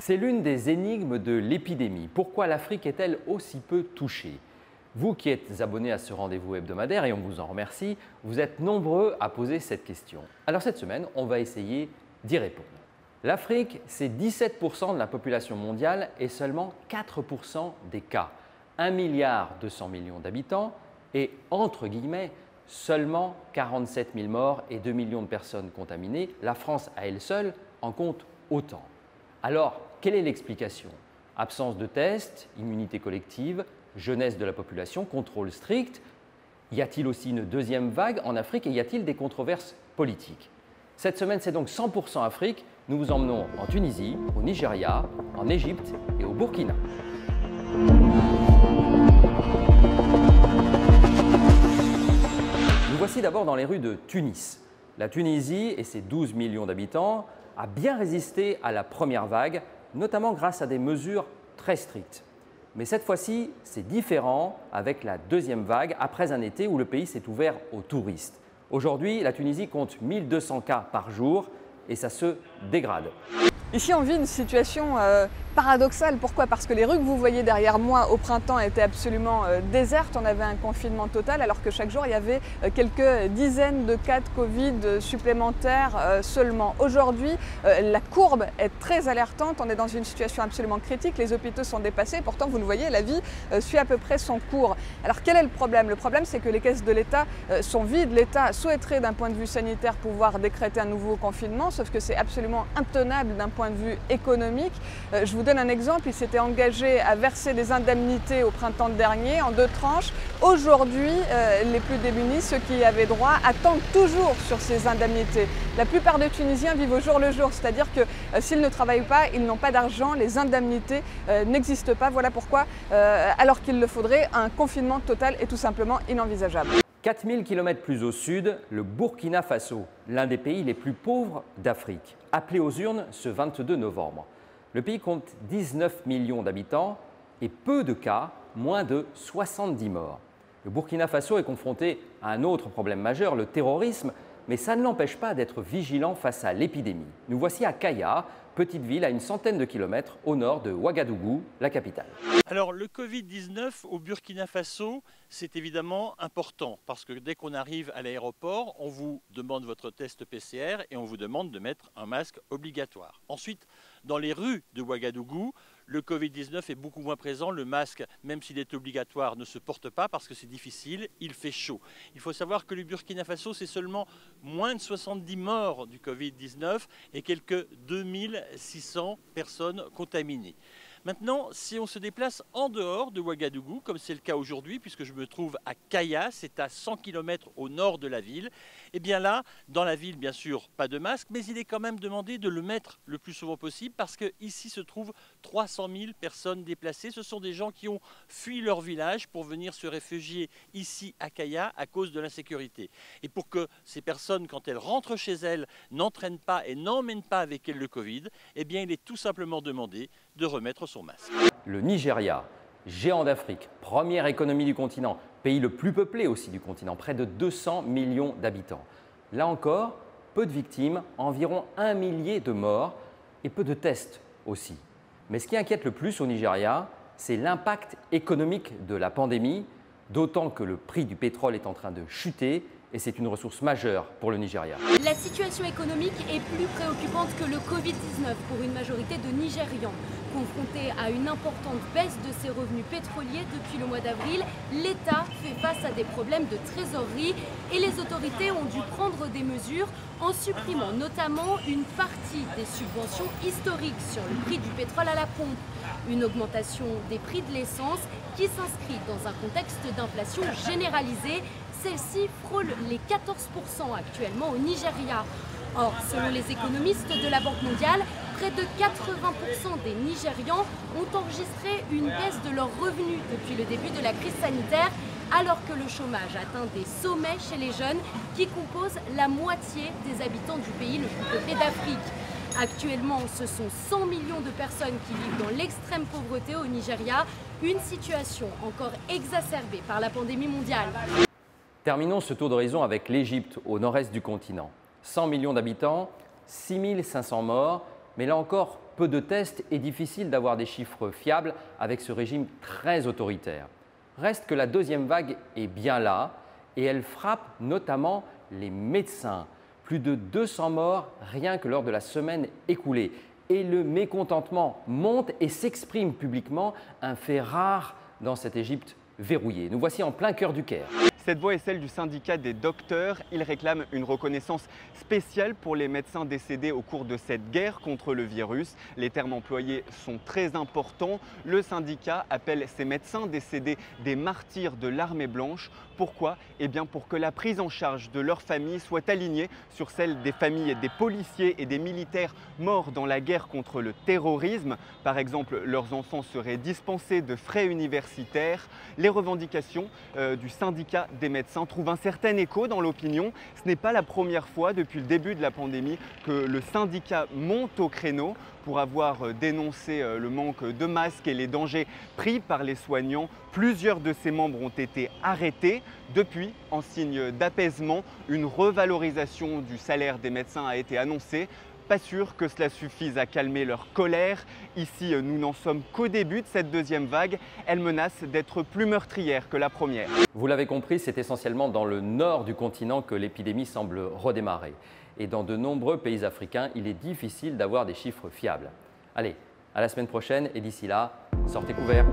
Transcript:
C'est l'une des énigmes de l'épidémie. Pourquoi l'Afrique est-elle aussi peu touchée? Vous qui êtes abonné à ce rendez-vous hebdomadaire, et on vous en remercie, vous êtes nombreux à poser cette question. Alors cette semaine, on va essayer d'y répondre. L'Afrique, c'est 17% de la population mondiale et seulement 4% des cas. 1,2 milliard d'habitants et, entre guillemets, seulement 47 000 morts et 2 millions de personnes contaminées. La France, à elle seule, en compte autant. Alors, quelle est l'explication? Absence de tests, immunité collective, jeunesse de la population, contrôle strict. Y a-t-il aussi une deuxième vague en Afrique et y a-t-il des controverses politiques? Cette semaine, c'est donc 100% Afrique. Nous vous emmenons en Tunisie, au Nigeria, en Égypte et au Burkina. Nous voici d'abord dans les rues de Tunis. La Tunisie et ses 12 millions d'habitants a bien résisté à la première vague, notamment grâce à des mesures très strictes. Mais cette fois-ci, c'est différent avec la deuxième vague, après un été où le pays s'est ouvert aux touristes. Aujourd'hui, la Tunisie compte 1200 cas par jour et ça se dégrade. Ici, on vit une situation paradoxale. Pourquoi? Parce que les rues que vous voyez derrière moi au printemps étaient absolument désertes. On avait un confinement total alors que chaque jour, il y avait quelques dizaines de cas de Covid supplémentaires seulement. Aujourd'hui, la courbe est très alertante. On est dans une situation absolument critique. Les hôpitaux sont dépassés. Pourtant, vous le voyez, la vie suit à peu près son cours. Alors, quel est le problème? Le problème, c'est que les caisses de l'État sont vides. L'État souhaiterait, d'un point de vue sanitaire, pouvoir décréter un nouveau confinement, sauf que c'est absolument intenable d'un point de vue économique. Je vous donne un exemple, il s'était engagé à verser des indemnités au printemps dernier en 2 tranches. Aujourd'hui, les plus démunis, ceux qui y avaient droit, attendent toujours sur ces indemnités. La plupart des Tunisiens vivent au jour le jour, c'est-à-dire que s'ils ne travaillent pas, ils n'ont pas d'argent, les indemnités n'existent pas. Voilà pourquoi, alors qu'il le faudrait, un confinement total est tout simplement inenvisageable. 4000 km plus au sud, le Burkina Faso, l'un des pays les plus pauvres d'Afrique, appelé aux urnes ce 22 novembre. Le pays compte 19 millions d'habitants et peu de cas, moins de 70 morts. Le Burkina Faso est confronté à un autre problème majeur, le terrorisme, mais ça ne l'empêche pas d'être vigilant face à l'épidémie. Nous voici à Kaya, petite ville à une centaine de kilomètres au nord de Ouagadougou, la capitale. Alors le Covid-19 au Burkina Faso, c'est évidemment important parce que dès qu'on arrive à l'aéroport, on vous demande votre test PCR et on vous demande de mettre un masque obligatoire. Ensuite, dans les rues de Ouagadougou, le Covid-19 est beaucoup moins présent. Le masque, même s'il est obligatoire, ne se porte pas parce que c'est difficile, il fait chaud. Il faut savoir que le Burkina Faso, c'est seulement moins de 70 morts du Covid-19 et quelques 2600 personnes contaminées. Maintenant, si on se déplace en dehors de Ouagadougou, comme c'est le cas aujourd'hui, puisque je me trouve à Kaya, c'est à 100 km au nord de la ville, et bien là, dans la ville, bien sûr, pas de masque, mais il est quand même demandé de le mettre le plus souvent possible, parce qu'ici se trouvent 300 000 personnes déplacées. Ce sont des gens qui ont fui leur village pour venir se réfugier ici à Kaya à cause de l'insécurité. Et pour que ces personnes, quand elles rentrent chez elles, n'entraînent pas et n'emmènent pas avec elles le Covid, eh bien il est tout simplement demandé de remettre son masque. Le Nigeria, géant d'Afrique, première économie du continent, pays le plus peuplé aussi du continent, près de 200 millions d'habitants. Là encore, peu de victimes, environ 1 millier de morts et peu de tests aussi. Mais ce qui inquiète le plus au Nigeria, c'est l'impact économique de la pandémie, d'autant que le prix du pétrole est en train de chuter et c'est une ressource majeure pour le Nigeria. La situation économique est plus préoccupante que le Covid-19 pour une majorité de Nigérians. Confronté à une importante baisse de ses revenus pétroliers depuis le mois d'avril, l'État fait face à des problèmes de trésorerie et les autorités ont dû prendre des mesures en supprimant notamment une partie des subventions historiques sur le prix du pétrole à la pompe. Une augmentation des prix de l'essence qui s'inscrit dans un contexte d'inflation généralisée. Celle-ci frôle les 14% actuellement au Nigeria. Or, selon les économistes de la Banque mondiale, près de 80% des Nigérians ont enregistré une baisse de leurs revenus depuis le début de la crise sanitaire, alors que le chômage atteint des sommets chez les jeunes qui composent la moitié des habitants du pays le plus peuplé d'Afrique. Actuellement, ce sont 100 millions de personnes qui vivent dans l'extrême pauvreté au Nigeria, une situation encore exacerbée par la pandémie mondiale. Terminons ce tour d'horizon avec l'Égypte, au nord-est du continent. 100 millions d'habitants, 6500 morts, mais là encore, peu de tests et difficile d'avoir des chiffres fiables avec ce régime très autoritaire. Reste que la deuxième vague est bien là et elle frappe notamment les médecins. Plus de 200 morts rien que lors de la semaine écoulée. Et le mécontentement monte et s'exprime publiquement, un fait rare dans cette Égypte verrouillée. Nous voici en plein cœur du Caire. Cette voix est celle du syndicat des docteurs. Ils réclament une reconnaissance spéciale pour les médecins décédés au cours de cette guerre contre le virus. Les termes employés sont très importants. Le syndicat appelle ces médecins décédés des martyrs de l'armée blanche. Pourquoi? Eh bien pour que la prise en charge de leurs familles soit alignée sur celle des familles des policiers et des militaires morts dans la guerre contre le terrorisme. Par exemple, leurs enfants seraient dispensés de frais universitaires. Les revendications du syndicat des médecins trouvent un certain écho dans l'opinion. Ce n'est pas la première fois depuis le début de la pandémie que le syndicat monte au créneau pour avoir dénoncé le manque de masques et les dangers pris par les soignants. Plusieurs de ses membres ont été arrêtés. Depuis, en signe d'apaisement, une revalorisation du salaire des médecins a été annoncée. Pas sûr que cela suffise à calmer leur colère. Ici, nous n'en sommes qu'au début de cette deuxième vague. Elle menace d'être plus meurtrière que la première. Vous l'avez compris, c'est essentiellement dans le nord du continent que l'épidémie semble redémarrer. Et dans de nombreux pays africains, il est difficile d'avoir des chiffres fiables. Allez, à la semaine prochaine et d'ici là, sortez couverts.